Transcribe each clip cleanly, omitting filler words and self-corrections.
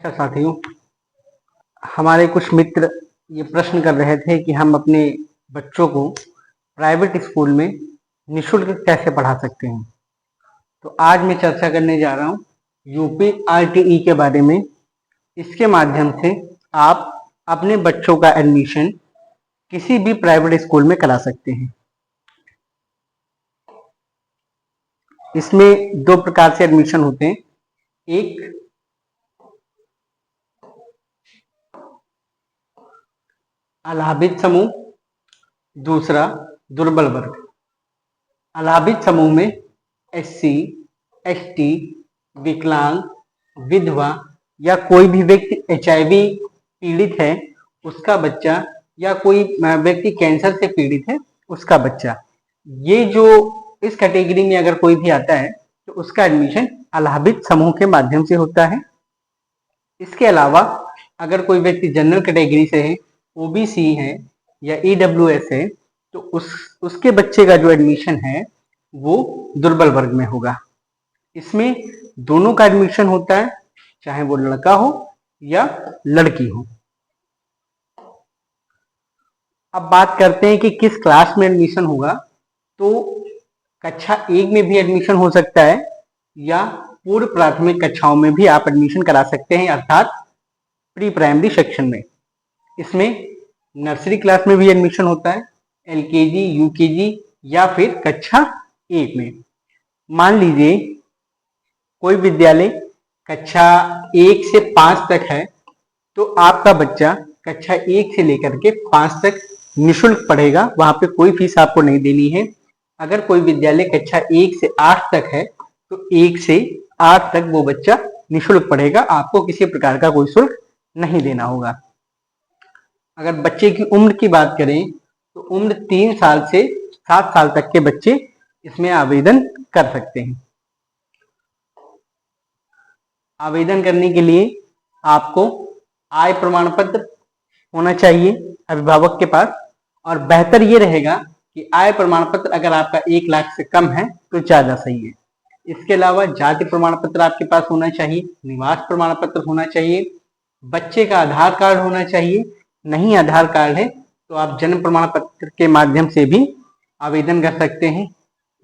नमस्कार साथियों। हमारे कुछ मित्र ये प्रश्न कर रहे थे कि हम अपने बच्चों को प्राइवेट स्कूल में निःशुल्क कैसे पढ़ा सकते हैं। तो आज मैं चर्चा करने जा रहा हूँ यूपी आरटीई के बारे में। इसके माध्यम से आप अपने बच्चों का एडमिशन किसी भी प्राइवेट स्कूल में करा सकते हैं। इसमें दो प्रकार से एडमिशन होते हैं, एक अलाभित समूह, दूसरा दुर्बल वर्ग। अलाभित समूह में एससी, एसटी, विकलांग, विधवा या कोई भी व्यक्ति एचआईवी पीड़ित है उसका बच्चा, या कोई व्यक्ति कैंसर से पीड़ित है उसका बच्चा, ये जो इस कैटेगरी में अगर कोई भी आता है तो उसका एडमिशन अलाभित समूह के माध्यम से होता है। इसके अलावा अगर कोई व्यक्ति जनरल कैटेगरी से है, ओबीसी है या ईडब्ल्यूएस है, तो उसके बच्चे का जो एडमिशन है वो दुर्बल वर्ग में होगा। इसमें दोनों का एडमिशन होता है, चाहे वो लड़का हो या लड़की हो। अब बात करते हैं कि किस क्लास में एडमिशन होगा। तो कक्षा 1 में भी एडमिशन हो सकता है या पूर्व प्राथमिक कक्षाओं में भी आप एडमिशन करा सकते हैं, अर्थात प्री प्राइमरी सेक्शन में। इसमें नर्सरी क्लास में भी एडमिशन होता है, एलकेजी, यूकेजी या फिर कक्षा 1 में। मान लीजिए कोई विद्यालय कक्षा 1 से 5 तक है, तो आपका बच्चा कक्षा 1 से लेकर के 5 तक निःशुल्क पढ़ेगा, वहां पे कोई फीस आपको नहीं देनी है। अगर कोई विद्यालय कक्षा 1 से 8 तक है तो 1 से 8 तक वो बच्चा निःशुल्क पढ़ेगा, आपको किसी प्रकार का कोई शुल्क नहीं देना होगा। अगर बच्चे की उम्र की बात करें तो उम्र 3 साल से 7 साल तक के बच्चे इसमें आवेदन कर सकते हैं। आवेदन करने के लिए आपको आय प्रमाण पत्र होना चाहिए अभिभावक के पास, और बेहतर ये रहेगा कि आय प्रमाण पत्र अगर आपका 1 लाख से कम है तो ज्यादा सही है। इसके अलावा जाति प्रमाण पत्र आपके पास होना चाहिए, निवास प्रमाण पत्र होना चाहिए, बच्चे का आधार कार्ड होना चाहिए। नहीं आधार कार्ड है तो आप जन्म प्रमाण पत्र के माध्यम से भी आवेदन कर सकते हैं।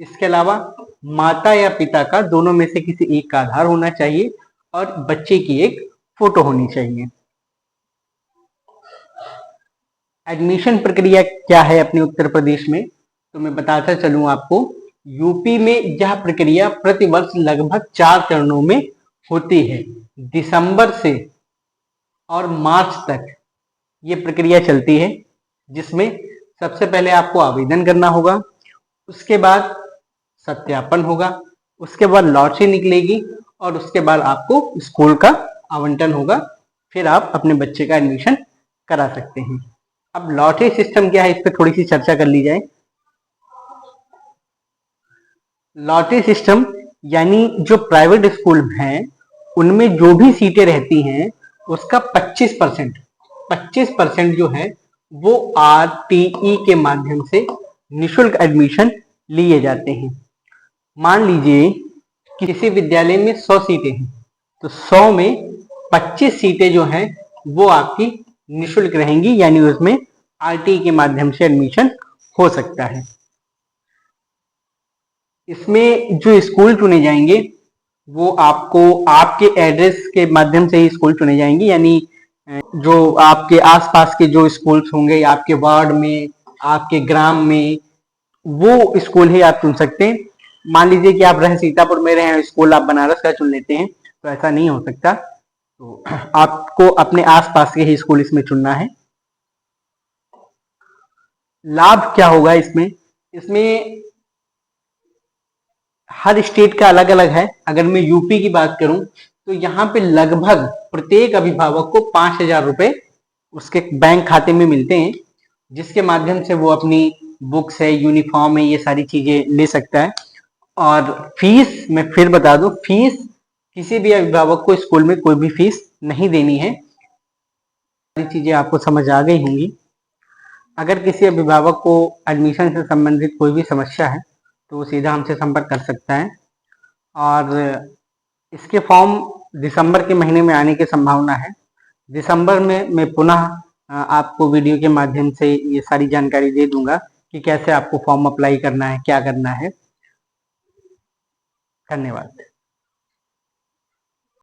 इसके अलावा माता या पिता का दोनों में से किसी एक का आधार होना चाहिए और बच्चे की एक फोटो होनी चाहिए। एडमिशन प्रक्रिया क्या है अपने उत्तर प्रदेश में, तो मैं बताता चलूं आपको। यूपी में यह प्रक्रिया प्रतिवर्ष लगभग 4 चरणों में होती है। दिसंबर से और मार्च तक ये प्रक्रिया चलती है, जिसमें सबसे पहले आपको आवेदन करना होगा, उसके बाद सत्यापन होगा, उसके बाद लॉटरी निकलेगी और उसके बाद आपको स्कूल का आवंटन होगा। फिर आप अपने बच्चे का एडमिशन करा सकते हैं। अब लॉटरी सिस्टम क्या है, इस पर थोड़ी सी चर्चा कर ली जाए। लॉटरी सिस्टम यानी जो प्राइवेट स्कूल हैं उनमें जो भी सीटें रहती हैं उसका 25% जो है वो आरटीई के माध्यम से निःशुल्क एडमिशन लिए जाते हैं। मान लीजिए किसी विद्यालय में 100 सीटें हैं तो 100 में 25 सीटें जो हैं वो आपकी निःशुल्क रहेंगी, यानी उसमें आरटीई के माध्यम से एडमिशन हो सकता है। इसमें जो स्कूल चुने जाएंगे वो आपको आपके एड्रेस के माध्यम से ही स्कूल चुने जाएंगे, यानी जो आपके आसपास के जो स्कूल्स होंगे आपके वार्ड में, आपके ग्राम में, वो स्कूल ही आप चुन सकते हैं। मान लीजिए कि आप रहे सीतापुर में रहे, स्कूल आप बनारस का चुन लेते हैं तो ऐसा नहीं हो सकता। तो आपको अपने आसपास के ही स्कूल इसमें चुनना है। लाभ क्या होगा इसमें? इसमें हर स्टेट का अलग अलग है। अगर मैं यूपी की बात करूं तो यहाँ पे लगभग प्रत्येक अभिभावक को 5,000 रुपए उसके बैंक खाते में मिलते हैं, जिसके माध्यम से वो अपनी बुक्स है, यूनिफॉर्म है, ये सारी चीजें ले सकता है। और फीस मैं फिर बता दूं, फीस किसी भी अभिभावक को स्कूल में कोई भी फीस नहीं देनी है। सारी चीजें आपको समझ आ गई होंगी। अगर किसी अभिभावक को एडमिशन से संबंधित कोई भी समस्या है तो वो सीधा हमसे संपर्क कर सकता है। और इसके फॉर्म दिसंबर के महीने में आने की संभावना है। दिसंबर में मैं पुनः आपको वीडियो के माध्यम से ये सारी जानकारी दे दूंगा कि कैसे आपको फॉर्म अप्लाई करना है, क्या करना है। धन्यवाद।